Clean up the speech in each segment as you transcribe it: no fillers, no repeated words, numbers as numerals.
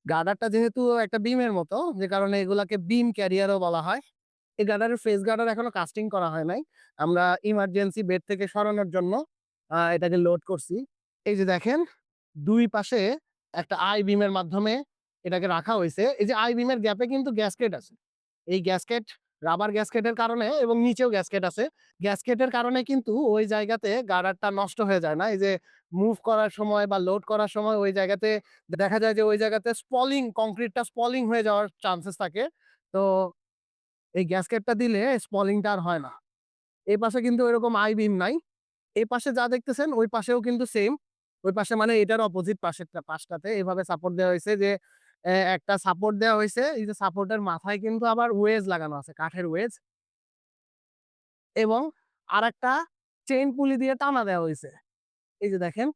গার্ডারটা যেহেতু একটা বিমের মতো, যে কারণে এগুলাকে বিম ক্যারিয়ারও বলা হয়। এই গার্ডারের ফেস গার্ডার এখনো কাস্টিং করা হয় নাই। আমরা ইমার্জেন্সি বেড থেকে সরানোর জন্য এটাকে লোড করছি। এই যে দেখেন ২ পাশে একটা আই বিমের মাধ্যমে এটাকে রাখা হইছে। এই যে আই বিমের গ্যাপে কিন্তু গ্যাসকেট আছে। এই গ্যাসকেট রাবার গ্যাসকেটের কারণে এবং নিচেও গ্যাসকেট আছে। গ্যাসকেটের কারণে কিন্তু ওই জায়গাতে গার্ডারটা নষ্ট হয়ে যায় না। এই যে মুভ করার সময় বা লোড করার সময় ওই জায়গাতে দেখা যায় যে ওই জায়গাতে স্পলিং কংক্রিটটা স্পলিং হয়ে যাওয়ার চান্সেস থাকে। তো এই গ্যাসকেটটা দিলে স্পলিংটা আর হয় না। এই পাশে কিন্তু ওইরকম আই বিম নাই। এই পাশে যা দেখতেছেন ওই পাশেও কিন্তু সেইম। ওই পাশে মানে এটার অপোজিট পাশেরটা পাশটাতে এভাবে সাপোর্ট দেওয়া হইছে যে একটা সাপোর্ট দেওয়া হইছে। এই যে সাপোর্টের মাথায় কিন্তু আবার ওয়েজ লাগানো আছে, কাঠের ওয়েজ এবং আরেকটা চেইন পুলি দিয়ে টানা দেওয়া হইছে। এই যে দেখেন,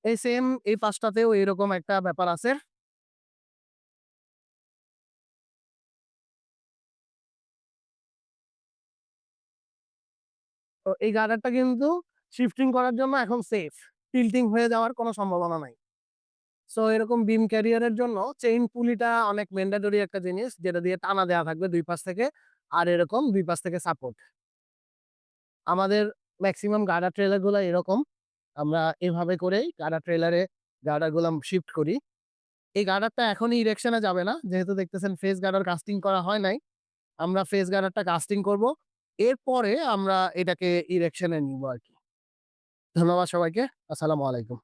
এই সেম এই পাশটাতেও এরকম একটা ব্যাপার আছে। তো এই গার্ডারটা কিন্তু শিফটিং করার জন্য এখন সেফ। টিল্টিং হয়ে যাওয়ার কোনো সম্ভাবনা নাই। সো এরকম বিম ক্যারিয়ারের জন্য চেইন পুলিটা অনেক ম্যান্ডেটরি একটা জিনিস যেটা দিয়ে টানা দেওয়া থাকবে ২ পাশ থেকে। আর এরকম ২ পাশ থেকে সাপোর্ট। আমাদের মেক্সিমাম গার্ডার ট্রেলার গুলা এরকম। আমরা এভাবে করেই গার্ডার ট্রেলারে গার্ডার গুলা শিফট করি। এই গার্ডারটা এখনই ইরেকশনে যাবে না। যেহেতু দেখতেছেন ফেস গার্ডার কাস্টিং করা হয় নাই। আমরা ফেস গার্ডারটা কাস্টিং করব। এরপরে আমরা এটাকে ইরেকশনে নিবো আরকি। ধন্যবাদ সবাইকে। আসসালামু আলাইকুম।